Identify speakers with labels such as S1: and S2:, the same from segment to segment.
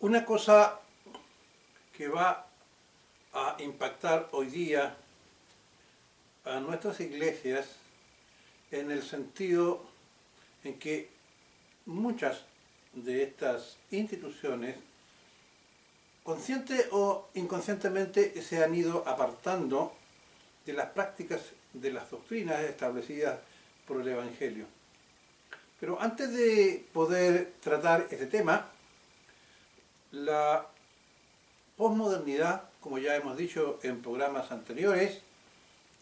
S1: Una cosa que va a impactar hoy día a nuestras iglesias en el sentido en que muchas de estas instituciones, consciente o inconscientemente, se han ido apartando de las prácticas de las doctrinas establecidas por el Evangelio. Pero antes de poder tratar este tema, la posmodernidad, como ya hemos dicho en programas anteriores,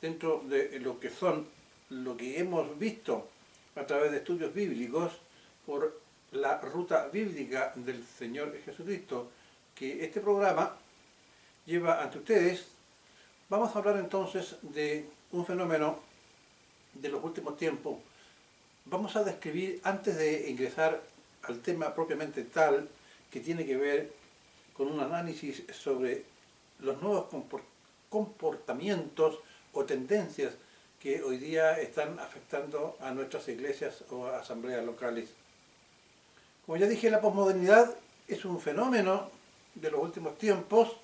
S1: dentro de lo que hemos visto a través de estudios bíblicos por la ruta bíblica del Señor Jesucristo, que este programa lleva ante ustedes, vamos a hablar entonces de un fenómeno de los últimos tiempos. Vamos a describir, antes de ingresar al tema propiamente tal, que tiene que ver con un análisis sobre los nuevos comportamientos o tendencias que hoy día están afectando a nuestras iglesias o a asambleas locales. Como ya dije, la posmodernidad es un fenómeno de los últimos tiempos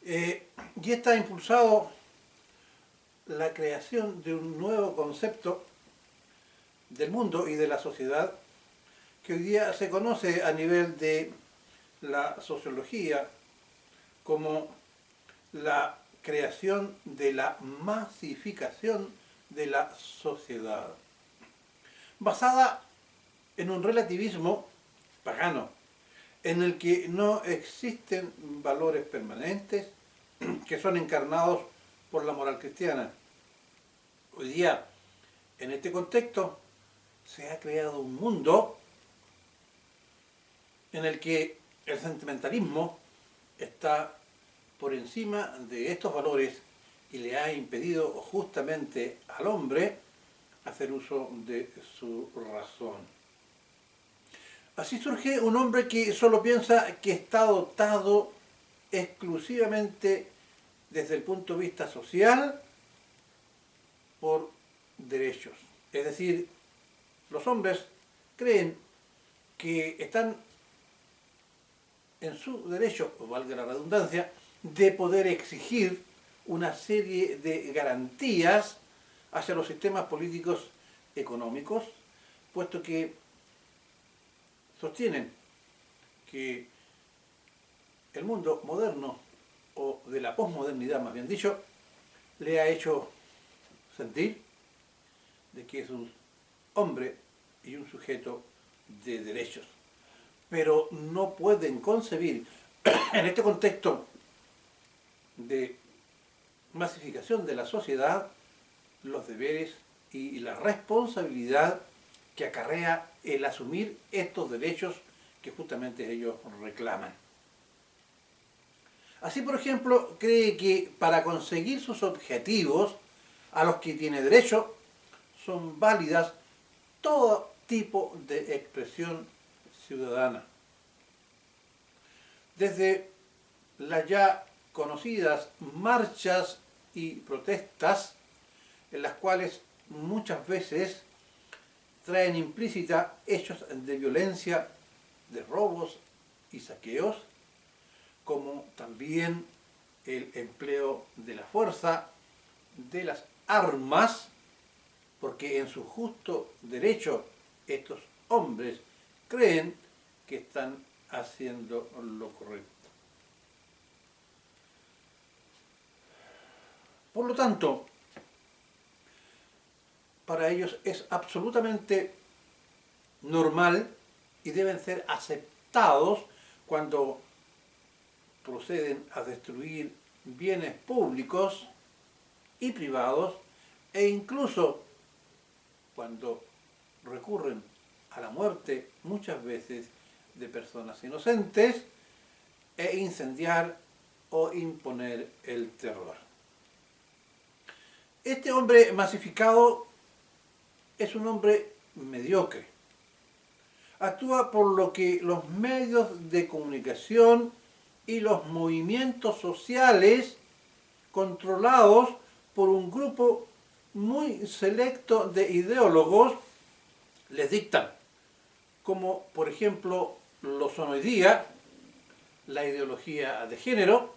S1: y está impulsado la creación de un nuevo concepto del mundo y de la sociedad que hoy día se conoce a nivel de la sociología como la creación de la masificación de la sociedad, basada en un relativismo pagano, en el que no existen valores permanentes que son encarnados por la moral cristiana. Hoy día, en este contexto, se ha creado un mundo en el que el sentimentalismo está por encima de estos valores y le ha impedido justamente al hombre hacer uso de su razón. Así surge un hombre que solo piensa que está dotado exclusivamente desde el punto de vista social por derechos. Es decir, los hombres creen que están en su derecho, o valga la redundancia, de poder exigir una serie de garantías hacia los sistemas políticos económicos, puesto que sostienen que el mundo moderno, o de la posmodernidad más bien dicho, le ha hecho sentir de que es un hombre y un sujeto de derechos. Pero no pueden concebir en este contexto de masificación de la sociedad los deberes y la responsabilidad que acarrea el asumir estos derechos que justamente ellos reclaman. Así, por ejemplo, cree que para conseguir sus objetivos a los que tiene derecho son válidas todo tipo de expresión ciudadana. Desde las ya conocidas marchas y protestas, en las cuales muchas veces traen implícita hechos de violencia, de robos y saqueos, como también el empleo de la fuerza, de las armas, porque en su justo derecho estos hombres creen que están haciendo lo correcto. Por lo tanto, para ellos es absolutamente normal y deben ser aceptados cuando proceden a destruir bienes públicos y privados, e incluso cuando recurren a la muerte muchas veces de personas inocentes, e incendiar o imponer el terror. Este hombre masificado es un hombre mediocre. Actúa por lo que los medios de comunicación y los movimientos sociales controlados por un grupo muy selecto de ideólogos les dictan, como por ejemplo lo son hoy día, la ideología de género,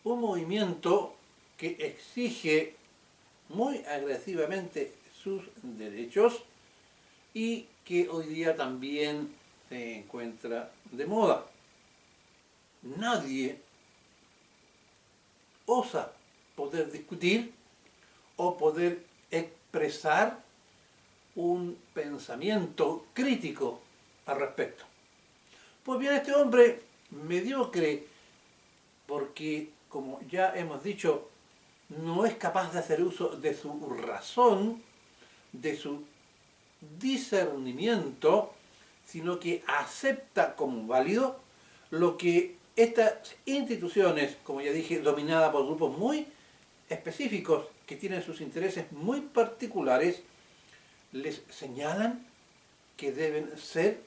S1: un movimiento que exige muy agresivamente sus derechos y que hoy día también se encuentra de moda. Nadie osa poder discutir o poder expresar un pensamiento crítico al respecto. Pues bien, este hombre mediocre, porque como ya hemos dicho, no es capaz de hacer uso de su razón, de su discernimiento, sino que acepta como válido lo que estas instituciones, como ya dije, dominadas por grupos muy específicos que tienen sus intereses muy particulares, les señalan que deben ser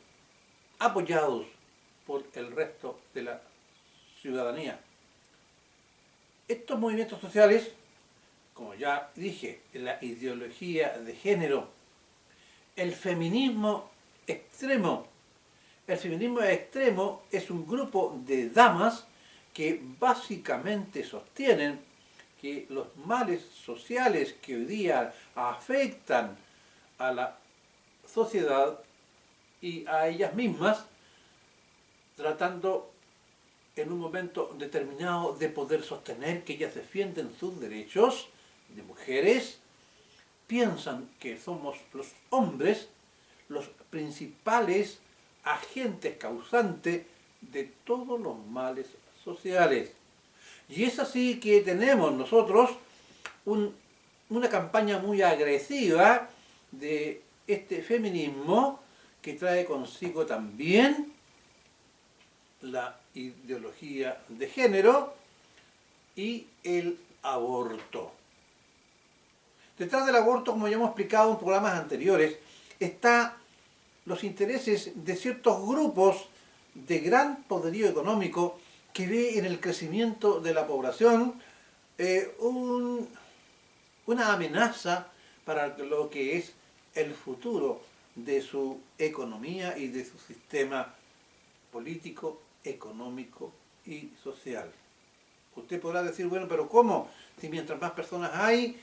S1: apoyados por el resto de la ciudadanía. Estos movimientos sociales, como ya dije, la ideología de género, el feminismo extremo. El feminismo extremo es un grupo de damas que básicamente sostienen que los males sociales que hoy día afectan a la sociedad y a ellas mismas, tratando en un momento determinado de poder sostener que ellas defienden sus derechos de mujeres, piensan que somos los hombres los principales agentes causantes de todos los males sociales. Y es así que tenemos nosotros una campaña muy agresiva de este feminismo que trae consigo también la ideología de género y el aborto. Detrás del aborto, como ya hemos explicado en programas anteriores, está los intereses de ciertos grupos de gran poderío económico que ve en el crecimiento de la población una amenaza para lo que es el futuro de su economía y de su sistema político, económico y social. Usted podrá decir, bueno, pero ¿cómo? Si mientras más personas hay,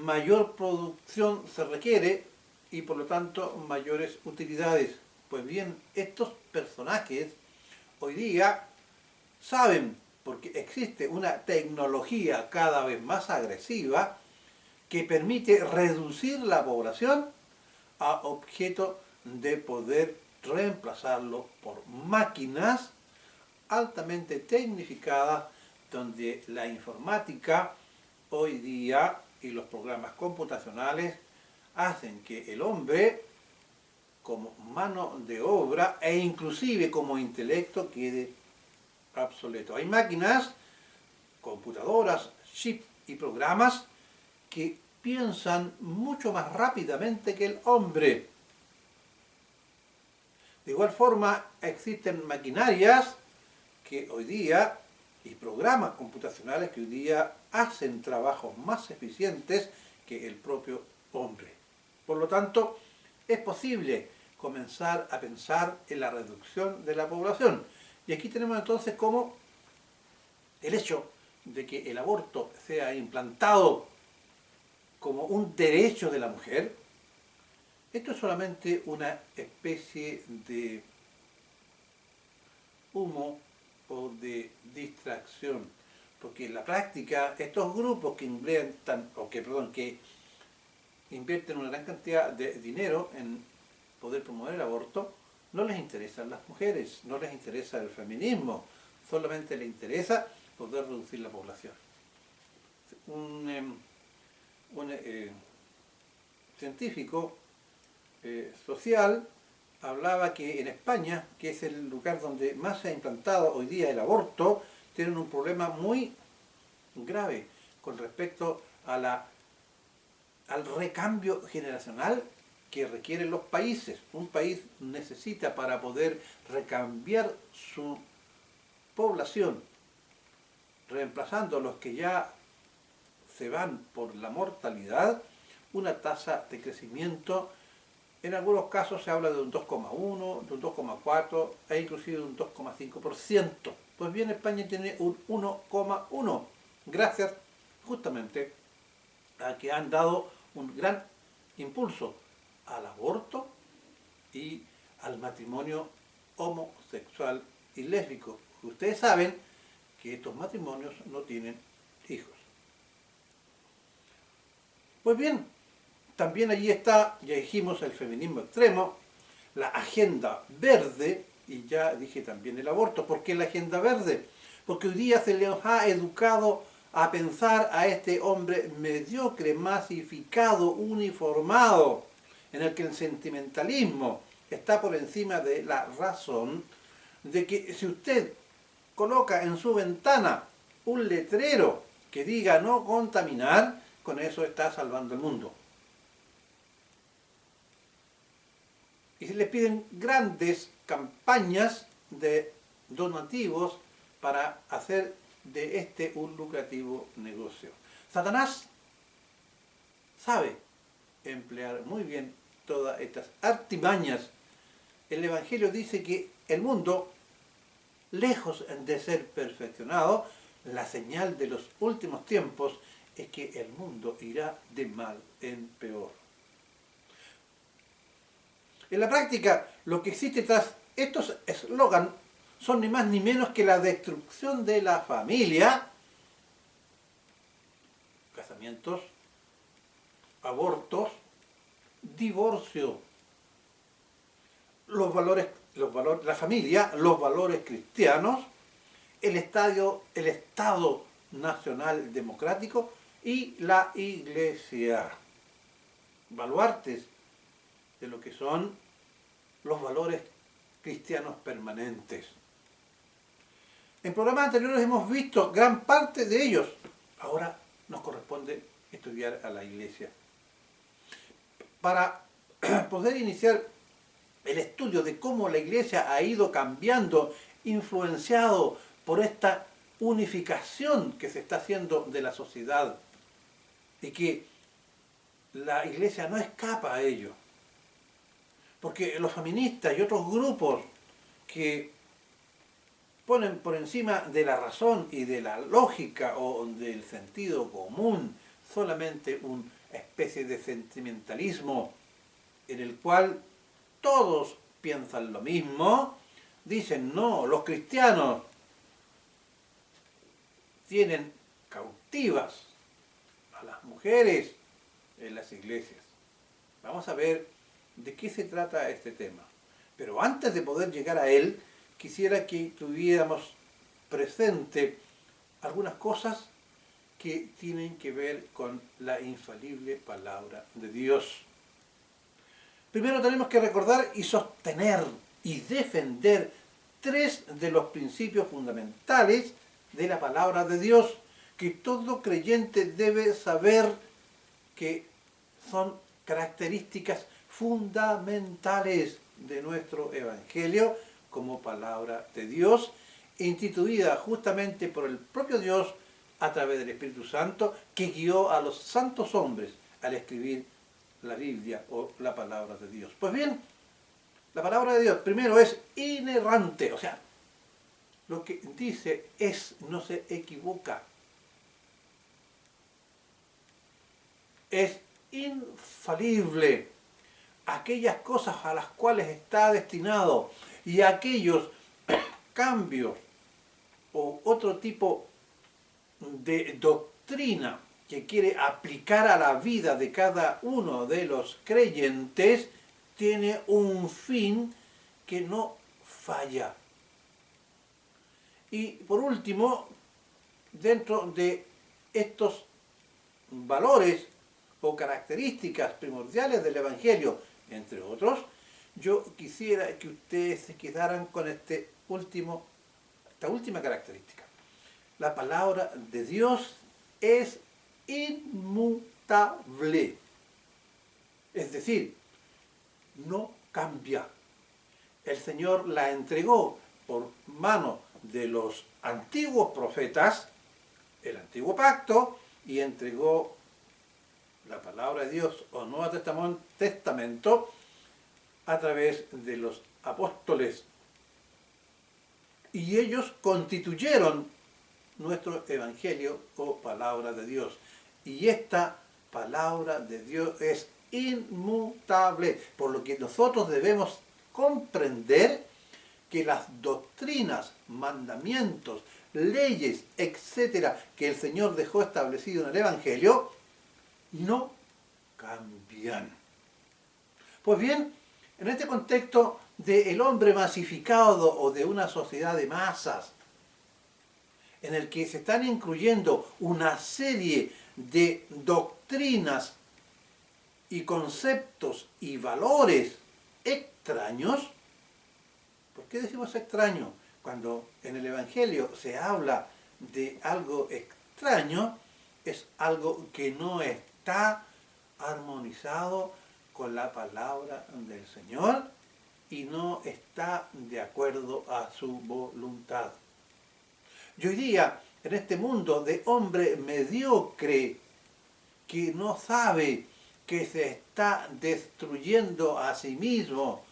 S1: mayor producción se requiere y por lo tanto mayores utilidades. Pues bien, estos personajes hoy día saben, porque existe una tecnología cada vez más agresiva que permite reducir la población a objeto de poder reemplazarlo por máquinas altamente tecnificadas, donde la informática hoy día y los programas computacionales hacen que el hombre como mano de obra e inclusive como intelecto quede obsoleto. Hay máquinas, computadoras, chips y programas que piensan mucho más rápidamente que el hombre. De igual forma, existen maquinarias que hoy día y programas computacionales que hoy día hacen trabajos más eficientes que el propio hombre. Por lo tanto, es posible comenzar a pensar en la reducción de la población. Y aquí tenemos entonces como el hecho de que el aborto sea implantado como un derecho de la mujer. Esto es solamente una especie de humo o de distracción, porque en la práctica estos grupos que que invierten una gran cantidad de dinero en poder promover el aborto, no les interesan las mujeres, no les interesa el feminismo, solamente les interesa poder reducir la población. Un científico social hablaba que en España, que es el lugar donde más se ha implantado hoy día el aborto, tienen un problema muy grave con respecto a al recambio generacional que requieren los países. Un país necesita, para poder recambiar su población, reemplazando a los que ya se van por la mortalidad, una tasa de crecimiento En algunos casos se habla de un 2,1, de un 2,4 e inclusive de un 2,5%. Pues bien, España tiene un 1,1, gracias justamente a que han dado un gran impulso al aborto y al matrimonio homosexual y lésbico. Ustedes saben que estos matrimonios no tienen hijos. Pues bien, también allí está, ya dijimos, el feminismo extremo, la agenda verde, y ya dije también el aborto. ¿Por qué la agenda verde? Porque hoy día se les ha educado a pensar a este hombre mediocre, masificado, uniformado, en el que el sentimentalismo está por encima de la razón, de que si usted coloca en su ventana un letrero que diga no contaminar, con eso está salvando el mundo. Y se les piden grandes campañas de donativos para hacer de este un lucrativo negocio. Satanás sabe emplear muy bien todas estas artimañas. El Evangelio dice que el mundo, lejos de ser perfeccionado, la señal de los últimos tiempos es que el mundo irá de mal en peor. En la práctica, lo que existe tras estos eslogans son ni más ni menos que la destrucción de la familia, casamientos, abortos, divorcio, la familia, los valores cristianos, el Estado nacional democrático y la Iglesia. Baluartes de lo que son los valores cristianos permanentes. En programas anteriores hemos visto gran parte de ellos. Ahora nos corresponde estudiar a la Iglesia. Para poder iniciar el estudio de cómo la Iglesia ha ido cambiando, influenciado por esta unificación que se está haciendo de la sociedad y que la Iglesia no escapa a ello. Porque los feministas y otros grupos que ponen por encima de la razón y de la lógica o del sentido común solamente una especie de sentimentalismo en el cual todos piensan lo mismo, dicen no, los cristianos tienen cautivas a las mujeres en las iglesias. Vamos a ver de qué se trata este tema. Pero antes de poder llegar a él, quisiera que tuviéramos presente algunas cosas que tienen que ver con la infalible palabra de Dios. Primero tenemos que recordar y sostener y defender tres de los principios fundamentales de la palabra de Dios, que todo creyente debe saber que son características fundamentales de nuestro Evangelio como palabra de Dios, instituida justamente por el propio Dios a través del Espíritu Santo, que guió a los santos hombres al escribir la Biblia o la palabra de Dios. Pues bien, la palabra de Dios primero es inerrante, o sea, lo que dice no se equivoca. Es infalible. Aquellas cosas a las cuales está destinado y aquellos cambios o otro tipo de doctrina que quiere aplicar a la vida de cada uno de los creyentes, tiene un fin que no falla. Y por último, dentro de estos valores o características primordiales del Evangelio, entre otros, yo quisiera que ustedes se quedaran con esta última característica. La palabra de Dios es inmutable. Es decir, no cambia. El Señor la entregó por mano de los antiguos profetas, el antiguo pacto, y entregó la palabra de Dios o Nuevo Testamento a través de los apóstoles. Y ellos constituyeron nuestro evangelio o palabra de Dios. Y esta palabra de Dios es inmutable, por lo que nosotros debemos comprender que las doctrinas, mandamientos, leyes, etcétera, que el Señor dejó establecido en el evangelio, no cambian. Pues bien, en este contexto del hombre masificado o de una sociedad de masas, en el que se están incluyendo una serie de doctrinas y conceptos y valores extraños. ¿Por qué decimos extraño? Cuando en el Evangelio se habla de algo extraño, es algo que no está armonizado con la palabra del Señor y no está de acuerdo a su voluntad. Y hoy día, en este mundo de hombre mediocre que no sabe que se está destruyendo a sí mismo,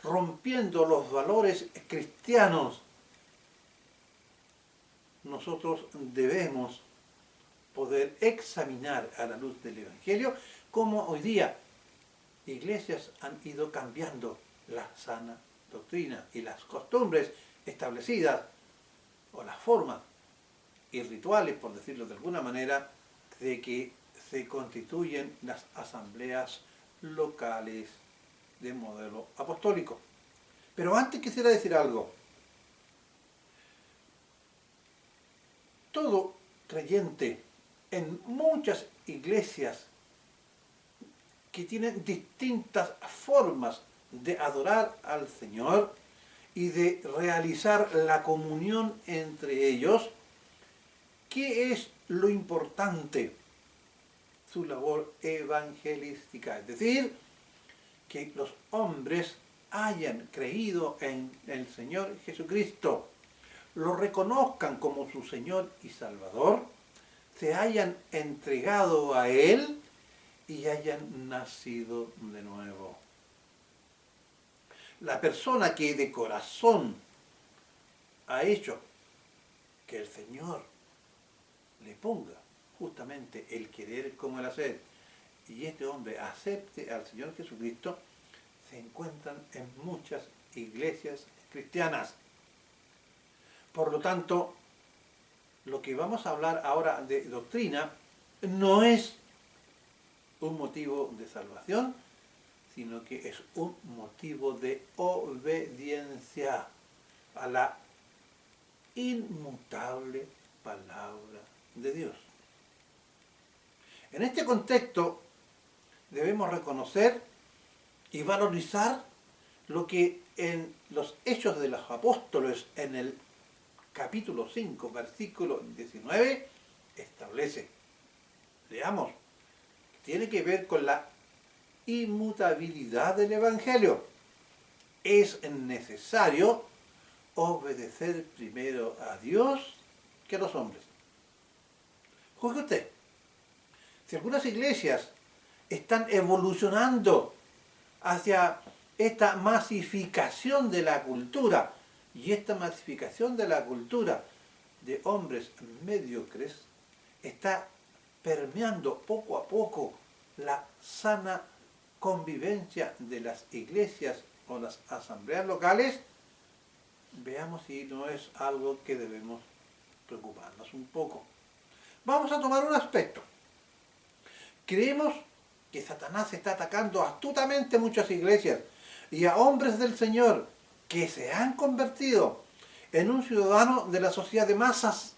S1: rompiendo los valores cristianos, nosotros debemos poder examinar a la luz del Evangelio cómo hoy día iglesias han ido cambiando la sana doctrina y las costumbres establecidas o las formas y rituales, por decirlo de alguna manera, de que se constituyen las asambleas locales de modelo apostólico. Pero antes quisiera decir algo. Todo creyente en muchas iglesias que tienen distintas formas de adorar al Señor y de realizar la comunión entre ellos, ¿qué es lo importante? Su labor evangelística, es decir, que los hombres hayan creído en el Señor Jesucristo, lo reconozcan como su Señor y Salvador, se hayan entregado a Él y hayan nacido de nuevo. La persona que de corazón ha hecho que el Señor le ponga justamente el querer como el hacer, y este hombre acepte al Señor Jesucristo, se encuentran en muchas iglesias cristianas. Por lo tanto, lo que vamos a hablar ahora de doctrina no es un motivo de salvación, sino que es un motivo de obediencia a la inmutable palabra de Dios. En este contexto debemos reconocer y valorizar lo que en los Hechos de los Apóstoles, en el capítulo 5, versículo 19, establece. Leamos. Tiene que ver con la inmutabilidad del Evangelio. Es necesario obedecer primero a Dios que a los hombres. Juzgue usted. Si algunas iglesias están evolucionando hacia esta masificación de la cultura, y esta masificación de la cultura de hombres mediocres está permeando poco a poco la sana convivencia de las iglesias o las asambleas locales, veamos si no es algo que debemos preocuparnos un poco. Vamos a tomar un aspecto. Creemos que Satanás está atacando astutamente muchas iglesias y a hombres del Señor que se han convertido en un ciudadano de la sociedad de masas,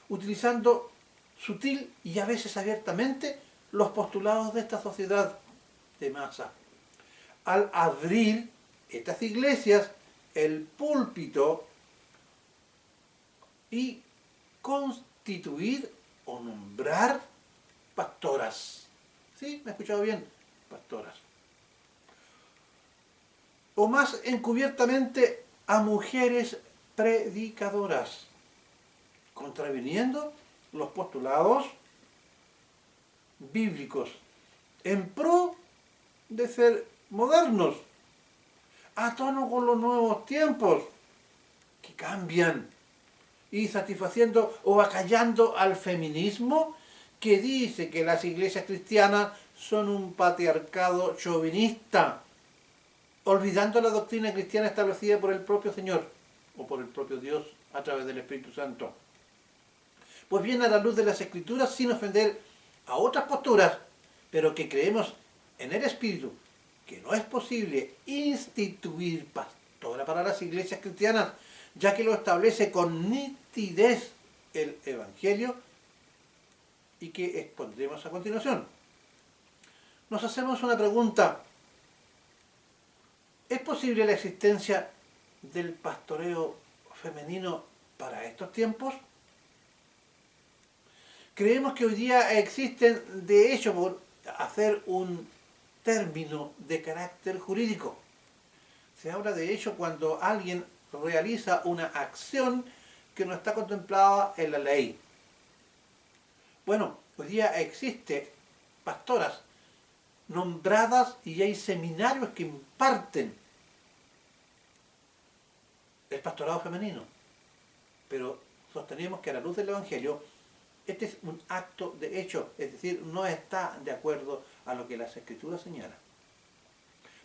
S1: utilizando sutil y a veces abiertamente los postulados de esta sociedad de masa. Al abrir estas iglesias, el púlpito y constituir o nombrar pastoras. ¿Sí? ¿Me he escuchado bien? Pastoras. O más encubiertamente a mujeres predicadoras, contraviniendo los postulados bíblicos en pro de ser modernos, a tono con los nuevos tiempos que cambian y satisfaciendo o acallando al feminismo que dice que las iglesias cristianas son un patriarcado chauvinista, olvidando la doctrina cristiana establecida por el propio Señor o por el propio Dios a través del Espíritu Santo. Pues bien, a la luz de las Escrituras, sin ofender a otras posturas, pero que creemos en el Espíritu, que no es posible instituir pastora para las iglesias cristianas, ya que lo establece con nitidez el Evangelio y que expondremos a continuación. Nos hacemos una pregunta. ¿Es posible la existencia del pastoreo femenino para estos tiempos? Creemos que hoy día existen, de hecho, por hacer un término de carácter jurídico. Se habla de hecho cuando alguien realiza una acción que no está contemplada en la ley. Bueno, hoy día existen pastoras nombradas y hay seminarios que imparten el pastorado femenino. Pero sostenemos que a la luz del Evangelio este es un acto de hecho, es decir, no está de acuerdo a lo que las Escrituras señalan.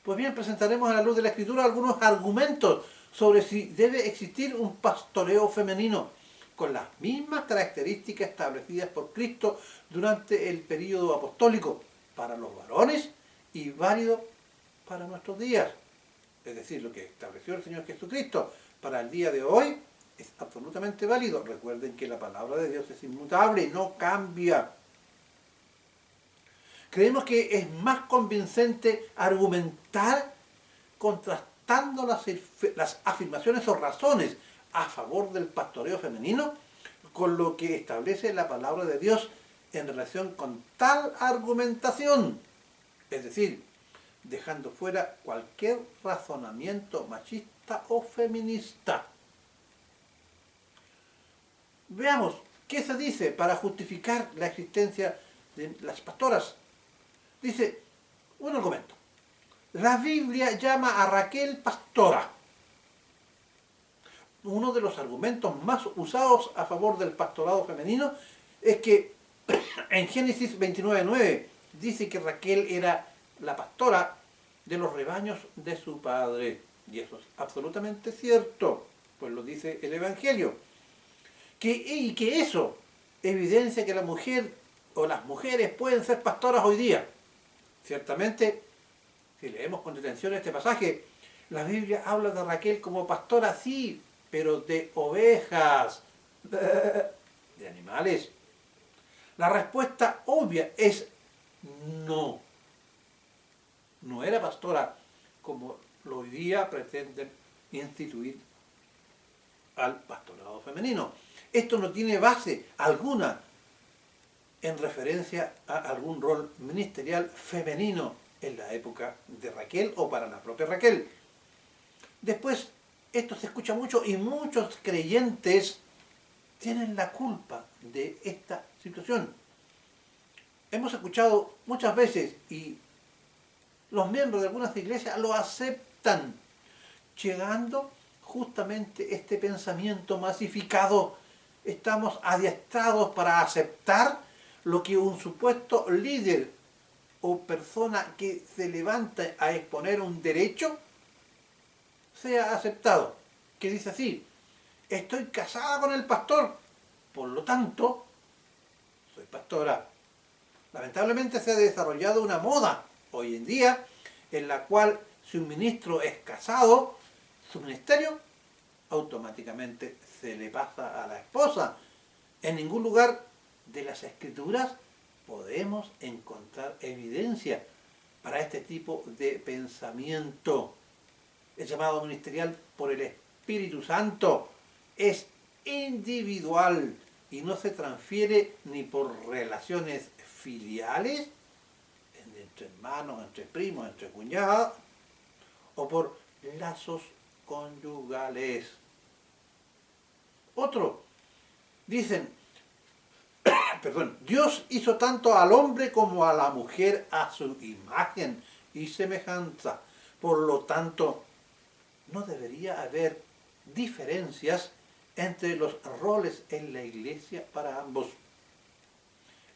S1: Pues bien, presentaremos a la luz de la Escritura algunos argumentos sobre si debe existir un pastoreo femenino con las mismas características establecidas por Cristo durante el período apostólico para los varones y válido para nuestros días. Es decir, lo que estableció el Señor Jesucristo para el día de hoy es absolutamente válido. Recuerden que la palabra de Dios es inmutable y no cambia. Creemos que es más convincente argumentar contrastando las afirmaciones o razones a favor del pastoreo femenino con lo que establece la palabra de Dios en relación con tal argumentación. Es decir, dejando fuera cualquier razonamiento machista o feminista. Veamos qué se dice para justificar la existencia de las pastoras. Dice un argumento. La Biblia llama a Raquel pastora. Uno de los argumentos más usados a favor del pastorado femenino es que en Génesis 29:9 dice que Raquel era la pastora de los rebaños de su padre. Y eso es absolutamente cierto, pues lo dice el Evangelio. Y que eso evidencia que la mujer o las mujeres pueden ser pastoras hoy día. Ciertamente, si leemos con detención este pasaje, la Biblia habla de Raquel como pastora, sí, pero de ovejas, de animales. La respuesta obvia es no. No era pastora como hoy día pretenden instituir al pastorado femenino. Esto no tiene base alguna en referencia a algún rol ministerial femenino en la época de Raquel o para la propia Raquel. Después, esto se escucha mucho y muchos creyentes tienen la culpa de esta situación. Hemos escuchado muchas veces y los miembros de algunas iglesias lo aceptan, llegando justamente este pensamiento masificado. Estamos adiestrados para aceptar lo que un supuesto líder o persona que se levanta a exponer un derecho sea aceptado. Que dice así: estoy casada con el pastor, por lo tanto, soy pastora. Lamentablemente se ha desarrollado una moda hoy en día en la cual si un ministro es casado, su ministerio automáticamente se le pasa a la esposa. En ningún lugar de las Escrituras podemos encontrar evidencia para este tipo de pensamiento. El llamado ministerial por el Espíritu Santo es individual y no se transfiere ni por relaciones filiales, entre hermanos, entre primos, entre cuñados, o por lazos conyugales. Otro, dicen, Dios hizo tanto al hombre como a la mujer a su imagen y semejanza. Por lo tanto, no debería haber diferencias entre los roles en la iglesia para ambos.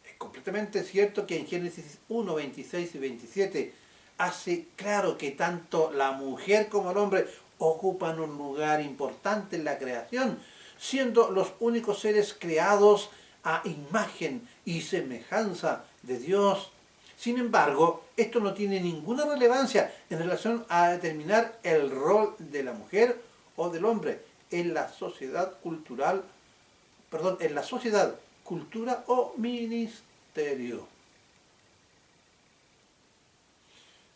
S1: Es completamente cierto que en Génesis 1, 26 y 27 hace claro que tanto la mujer como el hombre ocupan un lugar importante en la creación, siendo los únicos seres creados a imagen y semejanza de Dios. Sin embargo, esto no tiene ninguna relevancia en relación a determinar el rol de la mujer o del hombre en la sociedad cultural, en la sociedad, cultura o ministerio.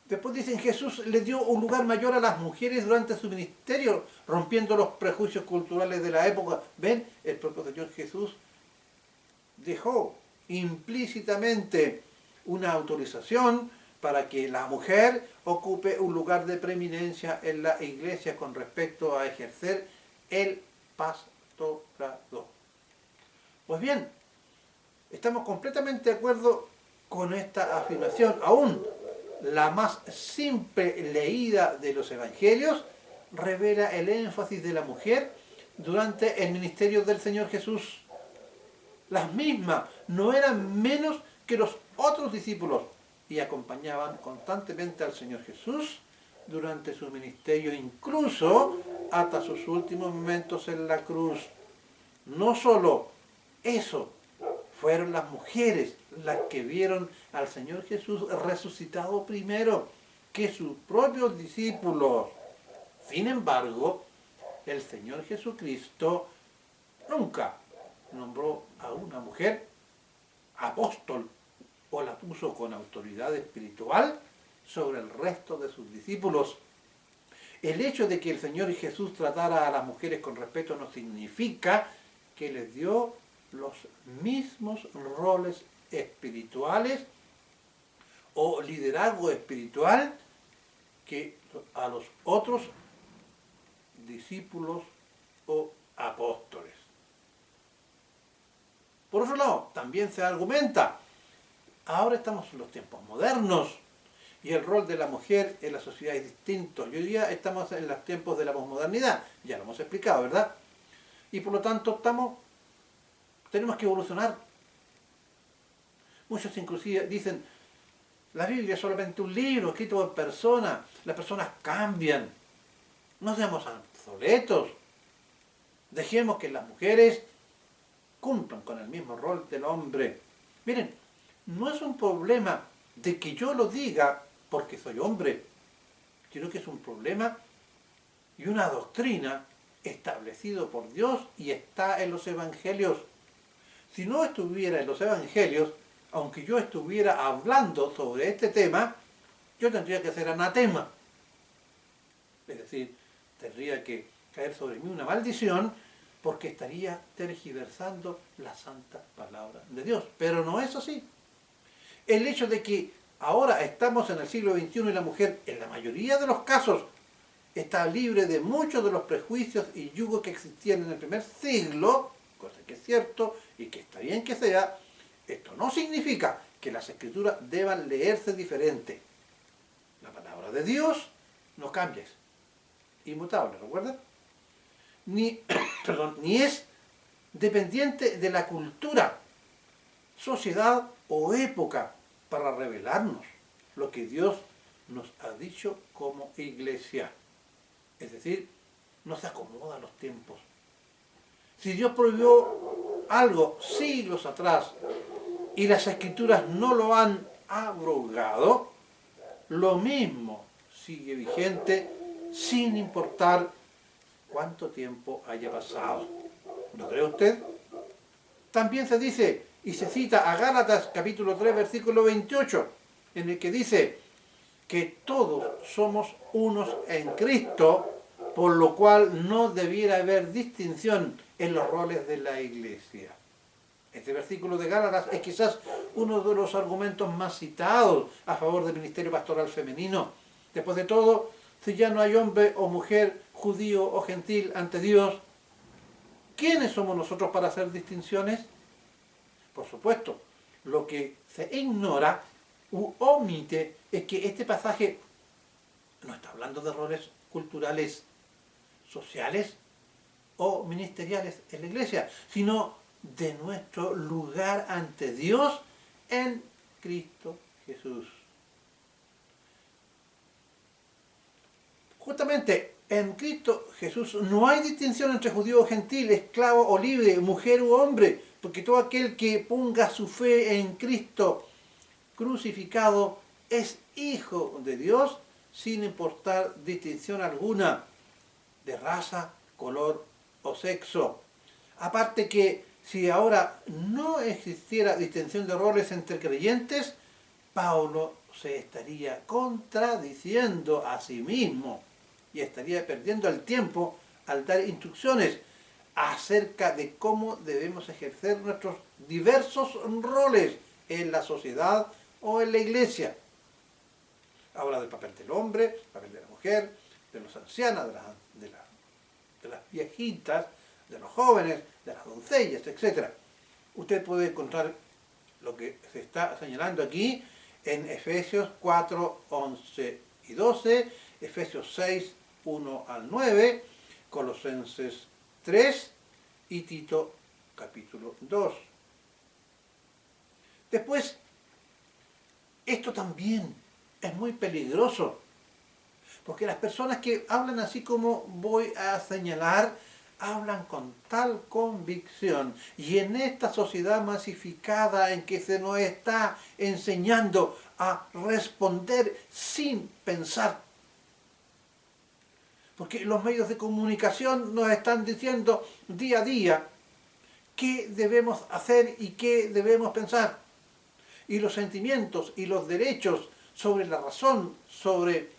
S1: Después dicen, Jesús le dio un lugar mayor a las mujeres durante su ministerio, rompiendo los prejuicios culturales de la época. ¿Ven? El propio Señor Jesús dejó implícitamente una autorización para que la mujer ocupe un lugar de preeminencia en la iglesia con respecto a ejercer el pastorado. Pues bien, estamos completamente de acuerdo con esta afirmación. Aún la más simple leída de los evangelios revela el énfasis de la mujer durante el ministerio del Señor Jesús. Las mismas no eran menos que los otros discípulos y acompañaban constantemente al Señor Jesús durante su ministerio, incluso hasta sus últimos momentos en la cruz. No solo eso, fueron las mujeres las que vieron al Señor Jesús resucitado primero que sus propios discípulos. Sin embargo, el Señor Jesucristo nunca nombró a una mujer apóstol o la puso con autoridad espiritual sobre el resto de sus discípulos. El hecho de que el Señor Jesús tratara a las mujeres con respeto no significa que les dio los mismos roles espirituales o liderazgo espiritual que a los otros discípulos o apóstoles. Por otro lado, también se argumenta, ahora estamos en los tiempos modernos y el rol de la mujer en la sociedad es distinto. Hoy día estamos en los tiempos de la posmodernidad, ya lo hemos explicado, ¿verdad? Y por lo tanto tenemos que evolucionar. Muchos inclusive dicen, la Biblia es solamente un libro escrito por personas, las personas cambian, no seamos obsoletos, dejemos que las mujeres cumplan con el mismo rol del hombre. Miren, no es un problema de que yo lo diga porque soy hombre, sino que es un problema y una doctrina establecido por Dios y está en los evangelios. Si no estuviera en los evangelios, aunque yo estuviera hablando sobre este tema, yo tendría que ser anatema. Es decir, tendría que caer sobre mí una maldición porque estaría tergiversando la santa palabra de Dios. Pero no es así. El hecho de que ahora estamos en el siglo XXI y la mujer, en la mayoría de los casos, está libre de muchos de los prejuicios y yugos que existían en el primer siglo, cosa que es cierto y que está bien que sea, esto no significa que las escrituras deban leerse diferente. La palabra de Dios no cambia, es inmutable, ¿recuerdan? Ni es dependiente de la cultura, sociedad o época para revelarnos lo que Dios nos ha dicho como iglesia. Es decir, no se acomoda a los tiempos. Si Dios prohibió algo siglos atrás y las escrituras no lo han abrogado, lo mismo sigue vigente sin importar cuánto tiempo haya pasado. ¿Lo cree usted? También se dice, y se cita a Gálatas capítulo 3, versículo 28, en el que dice que todos somos unos en Cristo, por lo cual no debiera haber distinción en los roles de la iglesia. Este versículo de Gálatas es quizás uno de los argumentos más citados a favor del ministerio pastoral femenino. Después de todo, si ya no hay hombre o mujer, judío o gentil ante Dios, ¿quiénes somos nosotros para hacer distinciones? Por supuesto, lo que se ignora u omite es que este pasaje no está hablando de roles culturales, sociales o ministeriales en la iglesia, sino de nuestro lugar ante Dios en Cristo Jesús. Justamente en Cristo Jesús no hay distinción entre judío o gentil, esclavo o libre, mujer u hombre, porque todo aquel que ponga su fe en Cristo crucificado es hijo de Dios sin importar distinción alguna de raza, color o sexo. Aparte que si ahora no existiera distinción de roles entre creyentes, Pablo se estaría contradiciendo a sí mismo y estaría perdiendo el tiempo al dar instrucciones acerca de cómo debemos ejercer nuestros diversos roles en la sociedad o en la iglesia. Habla del papel del hombre, del papel de la mujer, de los ancianos, de las viejitas, de los jóvenes, de las doncellas, etc. Usted puede encontrar lo que se está señalando aquí en Efesios 4, 11 y 12, Efesios 6, 1 al 9, Colosenses 3 y Tito capítulo 2. Después, esto también es muy peligroso, porque las personas que hablan así como voy a señalar, hablan con tal convicción, y en esta sociedad masificada en que se nos está enseñando a responder sin pensar, porque los medios de comunicación nos están diciendo día a día qué debemos hacer y qué debemos pensar, y los sentimientos y los derechos sobre la razón, sobre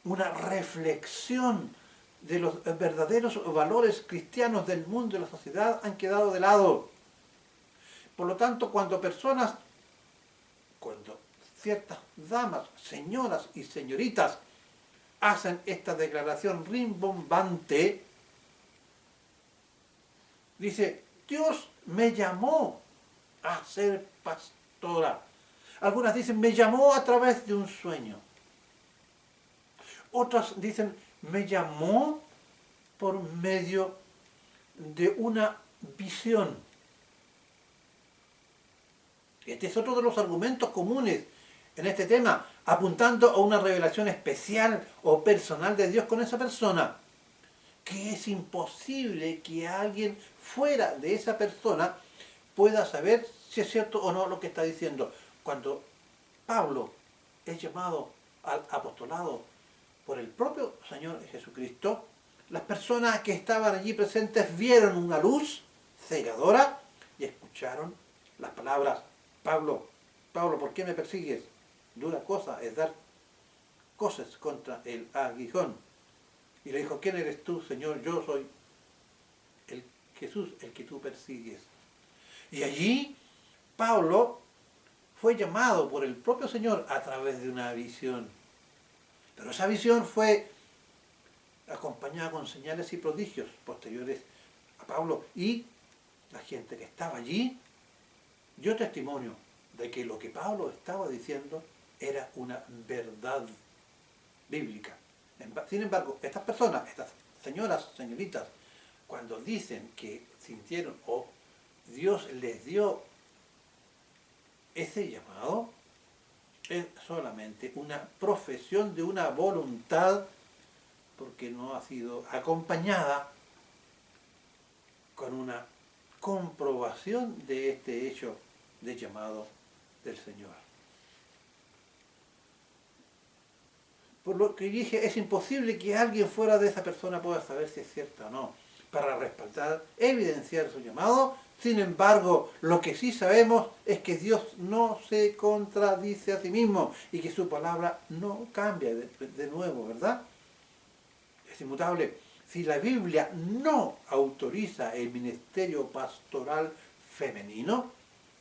S1: una reflexión de los verdaderos valores cristianos del mundo y la sociedad han quedado de lado. Por lo tanto, cuando ciertas damas, señoras y señoritas hacen esta declaración rimbombante, dice, Dios me llamó a ser pastora. Algunas dicen, me llamó a través de un sueño. Otras dicen, me llamó por medio de una visión. Este es otro de los argumentos comunes en este tema, apuntando a una revelación especial o personal de Dios con esa persona, que es imposible que alguien fuera de esa persona pueda saber si es cierto o no lo que está diciendo. Cuando Pablo es llamado al apostolado por el propio Señor Jesucristo, las personas que estaban allí presentes vieron una luz cegadora y escucharon las palabras, Pablo, ¿por qué me persigues? Dura cosa es dar cosas contra el aguijón. Y le dijo, ¿quién eres tú, Señor? Yo soy el Jesús, el que tú persigues. Y allí Pablo fue llamado por el propio Señor a través de una visión. Pero esa visión fue acompañada con señales y prodigios posteriores a Pablo. Y la gente que estaba allí dio testimonio de que lo que Pablo estaba diciendo era una verdad bíblica. Sin embargo, estas personas, estas señoras, señoritas, cuando dicen que sintieron o Dios les dio ese llamado, es solamente una profesión de una voluntad, porque no ha sido acompañada con una comprobación de este hecho de llamado del Señor. Por lo que dije, es imposible que alguien fuera de esa persona pueda saber si es cierto o no, para respaldar, evidenciar su llamado. Sin embargo, lo que sí sabemos es que Dios no se contradice a sí mismo y que su palabra no cambia de nuevo, ¿verdad? Es inmutable. Si la Biblia no autoriza el ministerio pastoral femenino,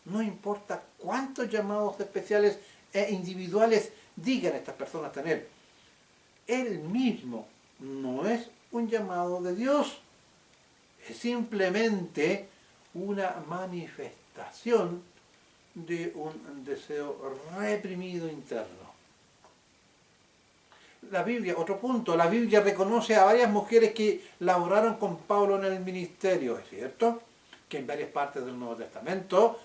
S1: no importa cuántos llamados especiales e individuales digan estas personas tener, él mismo no es un llamado de Dios, es simplemente una manifestación de un deseo reprimido interno. La Biblia, otro punto, la Biblia reconoce a varias mujeres que laboraron con Pablo en el ministerio, ¿es cierto? Que en varias partes del Nuevo Testamento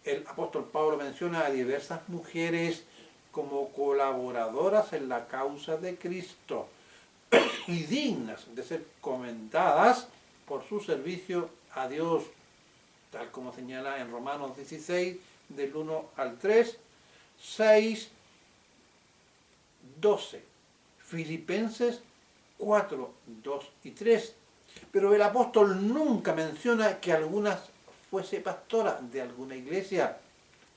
S1: el apóstol Pablo menciona a diversas mujeres como colaboradoras en la causa de Cristo y dignas de ser comentadas por su servicio a Dios, tal como señala en Romanos 16, del 1 al 3, 6, 12, Filipenses 4, 2 y 3. Pero el apóstol nunca menciona que alguna fuese pastora de alguna iglesia.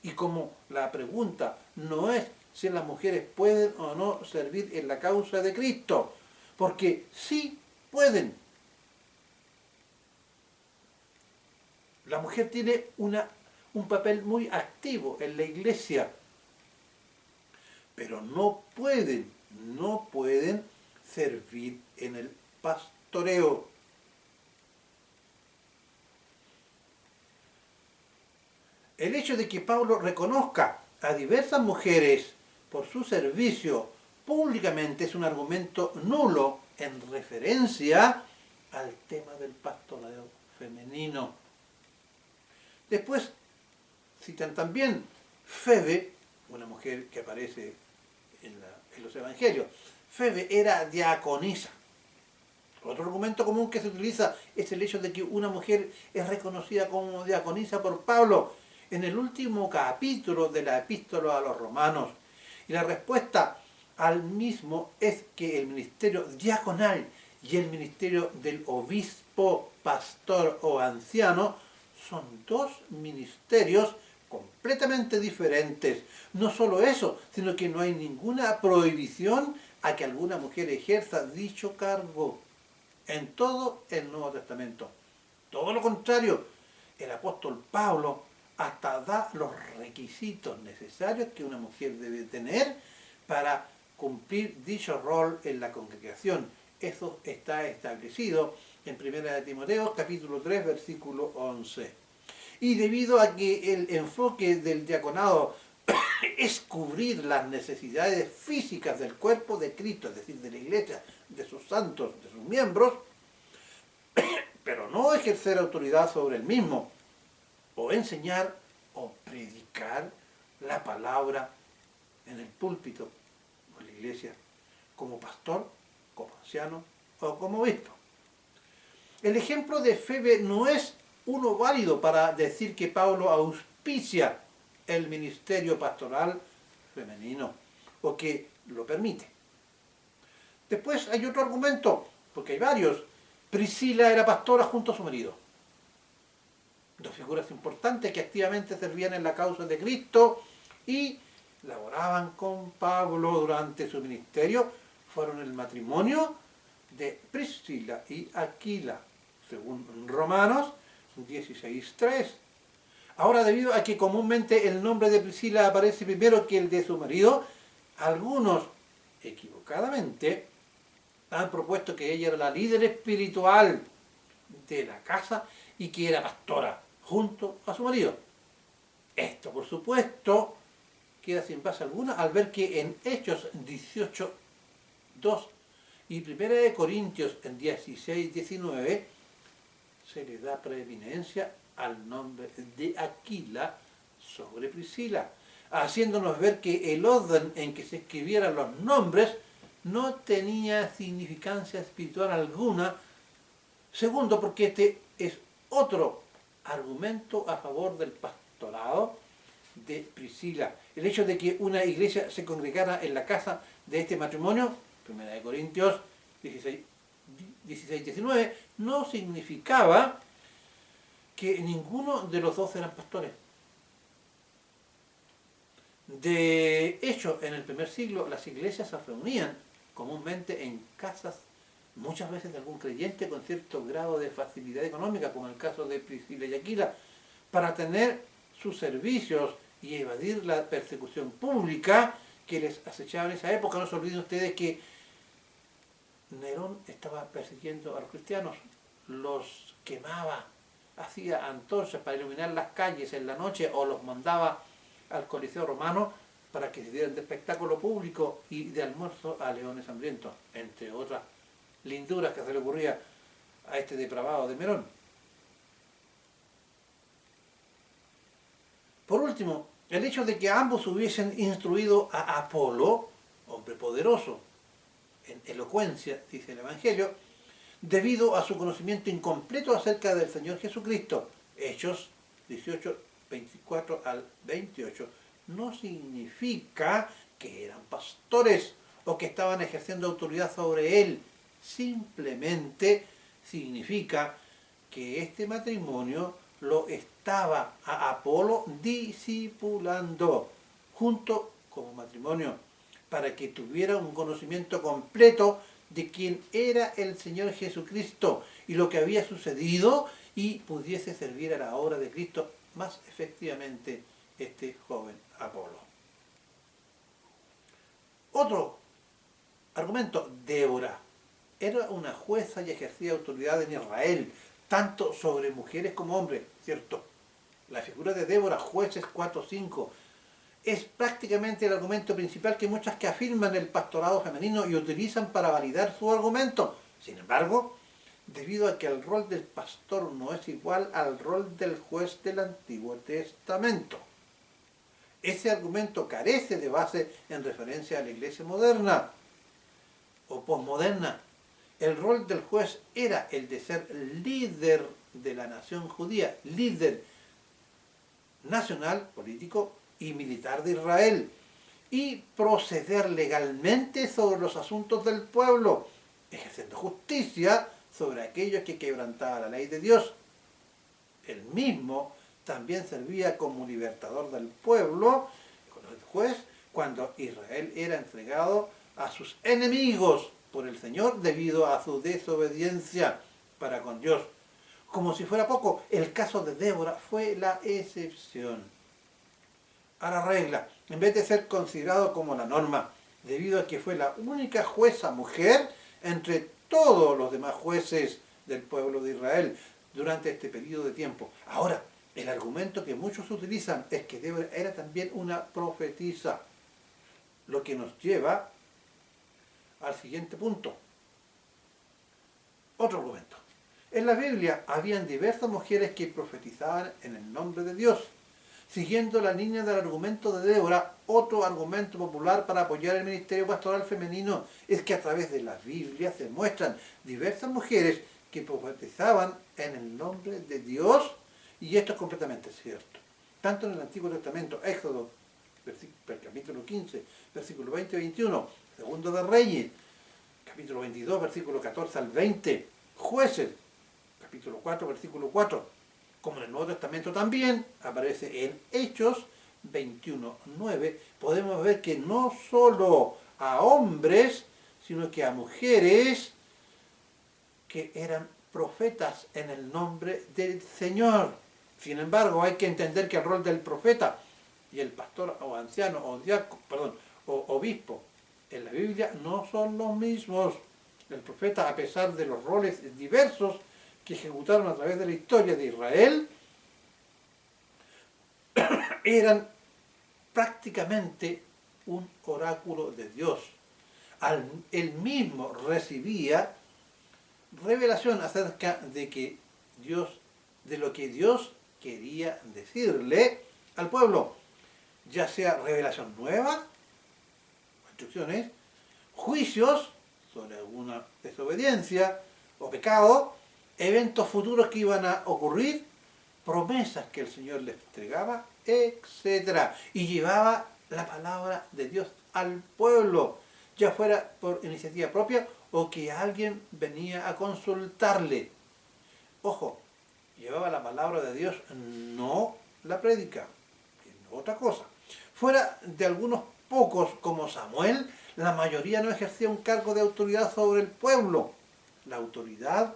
S1: Y como la pregunta no es si las mujeres pueden o no servir en la causa de Cristo, porque sí pueden. La mujer tiene un papel muy activo en la iglesia, pero no pueden servir en el pastoreo. El hecho de que Pablo reconozca a diversas mujeres por su servicio públicamente es un argumento nulo en referencia al tema del pastoreo femenino. Después citan también Febe, una mujer que aparece en los evangelios. Febe era diaconisa. Otro argumento común que se utiliza es el hecho de que una mujer es reconocida como diaconisa por Pablo en el último capítulo de la epístola a los romanos. Y la respuesta al mismo es que el ministerio diaconal y el ministerio del obispo, pastor o anciano son dos ministerios completamente diferentes. No solo eso, sino que no hay ninguna prohibición a que alguna mujer ejerza dicho cargo en todo el Nuevo Testamento. Todo lo contrario, el apóstol Pablo hasta da los requisitos necesarios que una mujer debe tener para cumplir dicho rol en la congregación. Eso está establecido en 1 de Timoteo, capítulo 3, versículo 11. Y debido a que el enfoque del diaconado es cubrir las necesidades físicas del cuerpo de Cristo, es decir, de la iglesia, de sus santos, de sus miembros, pero no ejercer autoridad sobre el mismo, o enseñar o predicar la palabra en el púlpito o en la iglesia, como pastor, como anciano o como obispo. El ejemplo de Febe no es uno válido para decir que Pablo auspicia el ministerio pastoral femenino o que lo permite. Después hay otro argumento, porque hay varios. Priscila era pastora junto a su marido. Dos figuras importantes que activamente servían en la causa de Cristo y laboraban con Pablo durante su ministerio. Fueron el matrimonio de Priscila y Aquila, según Romanos 16:3. Ahora, debido a que comúnmente el nombre de Priscila aparece primero que el de su marido, algunos, equivocadamente, han propuesto que ella era la líder espiritual de la casa y que era pastora junto a su marido. Esto, por supuesto, queda sin base alguna al ver que en Hechos 18:2 y 1 de Corintios 16:19 se le da preeminencia al nombre de Aquila sobre Priscila, haciéndonos ver que el orden en que se escribieran los nombres no tenía significancia espiritual alguna. Segundo, porque este es otro argumento a favor del pastorado de Priscila. El hecho de que una iglesia se congregara en la casa de este matrimonio, 1 de Corintios 16-19, no significaba que ninguno de los dos eran pastores. De hecho, en el primer siglo las iglesias se reunían comúnmente en casas, muchas veces de algún creyente con cierto grado de facilidad económica, como en el caso de Priscila y Aquila, para tener sus servicios y evadir la persecución pública que les acechaba en esa época. No se olviden ustedes que Nerón estaba persiguiendo a los cristianos, los quemaba, hacía antorchas para iluminar las calles en la noche o los mandaba al Coliseo Romano para que se dieran de espectáculo público y de almuerzo a leones hambrientos, entre otras linduras que se le ocurría a este depravado de Nerón. Por último, el hecho de que ambos hubiesen instruido a Apolo, hombre poderoso en elocuencia, dice el Evangelio, debido a su conocimiento incompleto acerca del Señor Jesucristo. Hechos 18, 24 al 28. No significa que eran pastores o que estaban ejerciendo autoridad sobre él. Simplemente significa que este matrimonio lo estaba a Apolo discipulando junto como matrimonio para que tuviera un conocimiento completo de quién era el Señor Jesucristo y lo que había sucedido y pudiese servir a la obra de Cristo más efectivamente este joven Apolo. Otro argumento, Débora. Era una jueza y ejercía autoridad en Israel, tanto sobre mujeres como hombres, ¿cierto? La figura de Débora, Jueces 4:5, es prácticamente el argumento principal que muchas que afirman el pastorado femenino y utilizan para validar su argumento. Sin embargo, debido a que el rol del pastor no es igual al rol del juez del Antiguo Testamento, ese argumento carece de base en referencia a la iglesia moderna o posmoderna. El rol del juez era el de ser líder de la nación judía, líder nacional, político y militar de Israel, y proceder legalmente sobre los asuntos del pueblo, ejerciendo justicia sobre aquellos que quebrantaban la ley de Dios. Él mismo también servía como libertador del pueblo, como el juez, cuando Israel era entregado a sus enemigos por el Señor debido a su desobediencia para con Dios. Como si fuera poco, el caso de Débora fue la excepción a la regla, en vez de ser considerado como la norma, debido a que fue la única jueza mujer entre todos los demás jueces del pueblo de Israel durante este periodo de tiempo. Ahora, el argumento que muchos utilizan es que Débora era también una profetisa, lo que nos lleva al siguiente punto. Otro argumento. En la Biblia habían diversas mujeres que profetizaban en el nombre de Dios. Siguiendo la línea del argumento de Débora, otro argumento popular para apoyar el ministerio pastoral femenino es que a través de la Biblia se muestran diversas mujeres que profetizaban en el nombre de Dios, y esto es completamente cierto. Tanto en el Antiguo Testamento, Éxodo, capítulo 15, versículo 20 y 21, Segundo de Reyes, capítulo 22, versículo 14 al 20, Jueces, capítulo 4, versículo 4, como en el Nuevo Testamento también aparece en Hechos 21:9, podemos ver que no solo a hombres, sino que a mujeres que eran profetas en el nombre del Señor. Sin embargo, hay que entender que el rol del profeta y el pastor o anciano o diácono, o obispo en la Biblia no son los mismos. El profeta, a pesar de los roles diversos que ejecutaron a través de la historia de Israel, eran prácticamente un oráculo de Dios. Él mismo recibía revelación acerca de lo que Dios quería decirle al pueblo, ya sea revelación nueva, instrucciones, juicios sobre alguna desobediencia o pecado, eventos futuros que iban a ocurrir, promesas que el Señor les entregaba, etc. Y llevaba la palabra de Dios al pueblo, ya fuera por iniciativa propia o que alguien venía a consultarle. Ojo, llevaba la palabra de Dios, no la prédica, que es otra cosa. Fuera de algunos pocos como Samuel, la mayoría no ejercía un cargo de autoridad sobre el pueblo. La autoridad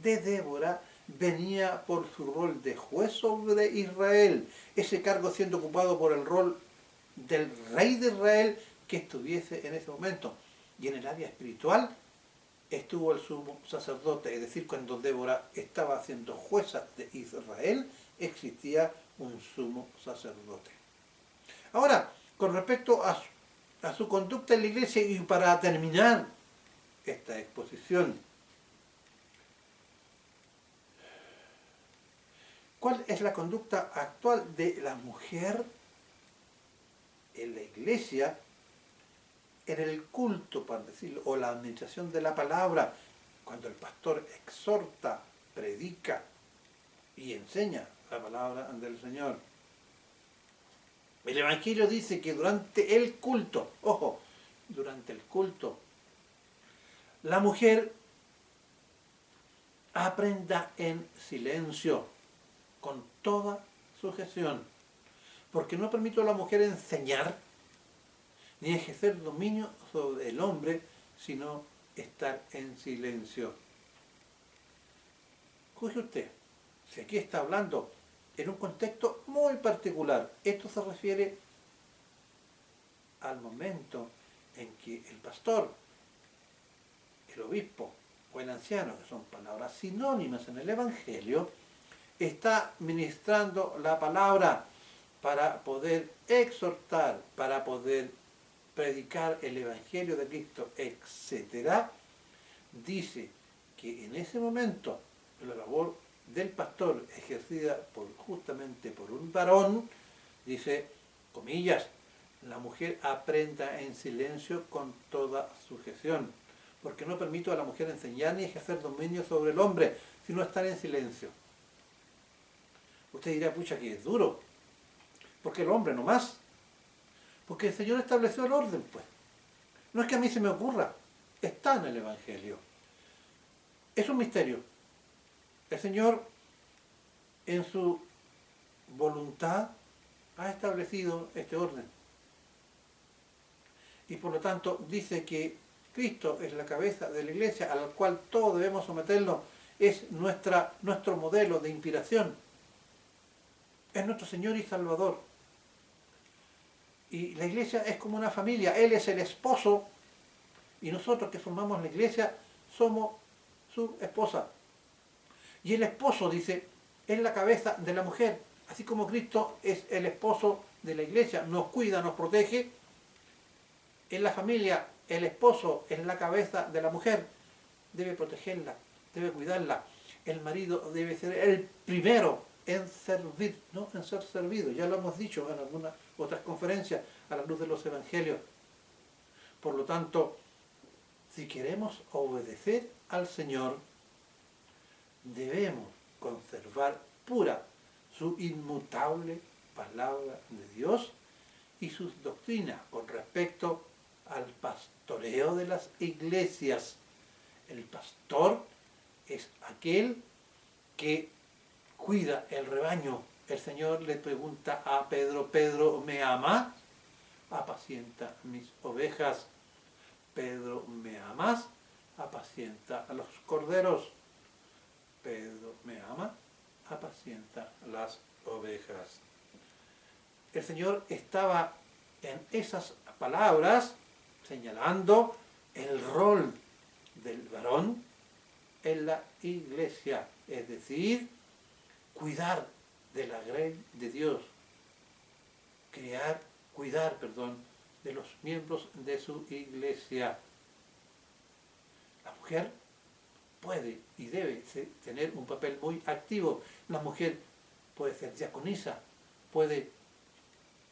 S1: de Débora venía por su rol de juez sobre Israel, ese cargo siendo ocupado por el rol del rey de Israel que estuviese en ese momento. Y en el área espiritual estuvo el sumo sacerdote, es decir, cuando Débora estaba siendo jueza de Israel, existía un sumo sacerdote. Ahora, con respecto a su conducta en la iglesia, y para terminar esta exposición, ¿cuál es la conducta actual de la mujer en la iglesia, en el culto, para decirlo, o la administración de la palabra, cuando el pastor exhorta, predica y enseña la palabra del Señor? El Evangelio dice que durante el culto, ojo, durante el culto, la mujer aprenda en silencio, con toda sujeción, porque no permito a la mujer enseñar ni ejercer dominio sobre el hombre, sino estar en silencio. Juzgue usted, si aquí está hablando en un contexto muy particular, esto se refiere al momento en que el pastor, el obispo o el anciano, que son palabras sinónimas en el Evangelio, está ministrando la palabra para poder exhortar, para poder predicar el Evangelio de Cristo, etc. Dice que en ese momento la labor del pastor ejercida justamente por un varón, dice, comillas, la mujer aprenda en silencio con toda sujeción, porque no permito a la mujer enseñar ni ejercer dominio sobre el hombre, sino estar en silencio. Usted dirá, pucha, que es duro, porque el hombre no más, porque el Señor estableció el orden, pues. No es que a mí se me ocurra, está en el Evangelio. Es un misterio. El Señor, en su voluntad, ha establecido este orden. Y por lo tanto dice que Cristo es la cabeza de la iglesia, al cual todos debemos someternos, es nuestro modelo de inspiración. Es nuestro Señor y Salvador. Y la iglesia es como una familia. Él es el esposo y nosotros que formamos la iglesia somos su esposa. Y el esposo, dice, es la cabeza de la mujer. Así como Cristo es el esposo de la iglesia, nos cuida, nos protege. En la familia, el esposo es la cabeza de la mujer. Debe protegerla, debe cuidarla. El marido debe ser el primero en servir, no en ser servido. Ya lo hemos dicho en algunas otras conferencias a la luz de los evangelios. Por lo tanto, si queremos obedecer al Señor, debemos conservar pura su inmutable palabra de Dios y sus doctrinas con respecto al pastoreo de las iglesias. El pastor es aquel que cuida el rebaño. El Señor le pregunta a Pedro, Pedro, ¿me amas? Apacienta mis ovejas. Pedro, ¿me amas? Apacienta a los corderos. Pedro, ¿me ama? Apacienta las ovejas. El Señor estaba en esas palabras señalando el rol del varón en la iglesia, es decir, cuidar de la grey de Dios, cuidar de los miembros de su iglesia. La mujer puede y debe tener un papel muy activo. La mujer puede ser diaconisa, puede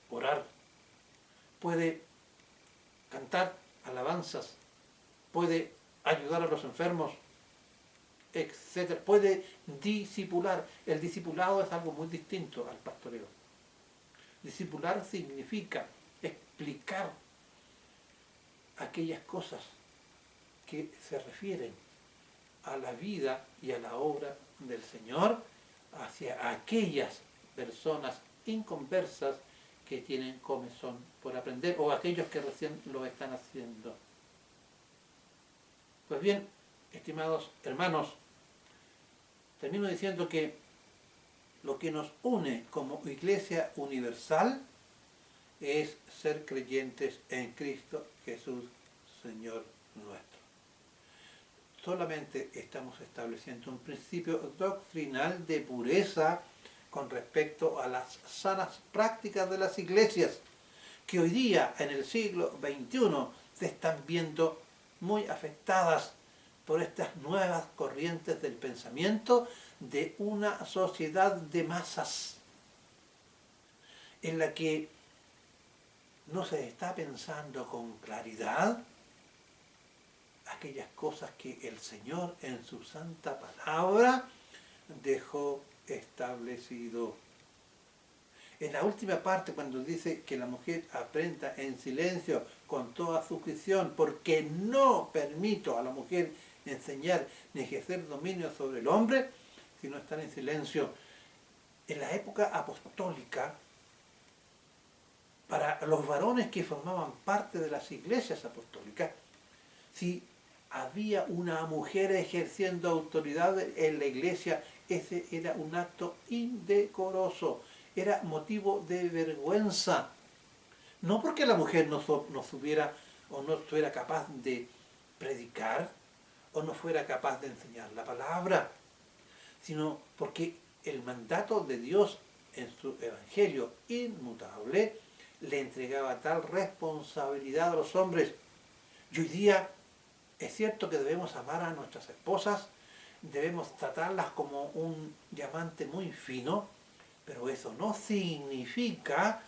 S1: orar, puede cantar alabanzas, puede ayudar a los enfermos, etc. Puede discipular. El discipulado es algo muy distinto al pastoreo. Discipular significa explicar aquellas cosas que se refieren a la vida y a la obra del Señor hacia aquellas personas inconversas que tienen comezón por aprender o aquellos que recién lo están haciendo. Pues bien, estimados hermanos, termino diciendo que lo que nos une como Iglesia Universal es ser creyentes en Cristo Jesús, Señor nuestro. Solamente estamos estableciendo un principio doctrinal de pureza con respecto a las sanas prácticas de las iglesias, que hoy día, en el siglo XXI, se están viendo muy afectadas por estas nuevas corrientes del pensamiento de una sociedad de masas, en la que no se está pensando con claridad aquellas cosas que el Señor en su santa palabra dejó establecido. En la última parte, cuando dice que la mujer aprenda en silencio con toda sujeción, porque no permito a la mujer enseñar ni ejercer dominio sobre el hombre, sino estar en silencio. En la época apostólica, para los varones que formaban parte de las iglesias apostólicas, si había una mujer ejerciendo autoridad en la iglesia, ese era un acto indecoroso, era motivo de vergüenza. No porque la mujer no supiera o no fuera capaz de predicar o no fuera capaz de enseñar la palabra, sino porque el mandato de Dios en su evangelio inmutable le entregaba tal responsabilidad a los hombres. Y hoy día es cierto que debemos amar a nuestras esposas, debemos tratarlas como un diamante muy fino, pero eso no significa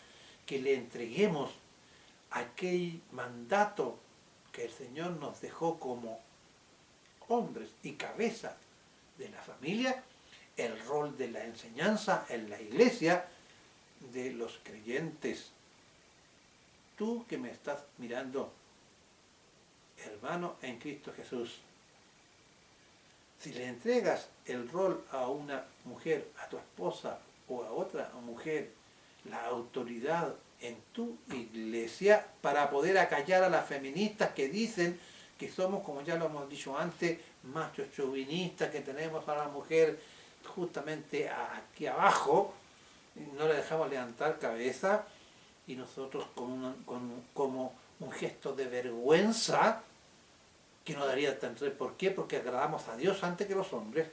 S1: que le entreguemos aquel mandato que el Señor nos dejó como hombres y cabeza de la familia, el rol de la enseñanza en la iglesia de los creyentes. Tú que me estás mirando, hermano en Cristo Jesús, si le entregas el rol a una mujer, a tu esposa o a otra mujer, la autoridad en tu iglesia, para poder acallar a las feministas que dicen que somos, como ya lo hemos dicho antes, machos chauvinistas, que tenemos a la mujer justamente aquí abajo, no le dejamos levantar cabeza, y nosotros como un gesto de vergüenza, que no daría tanto. ¿Por qué? Porque agradamos a Dios antes que los hombres.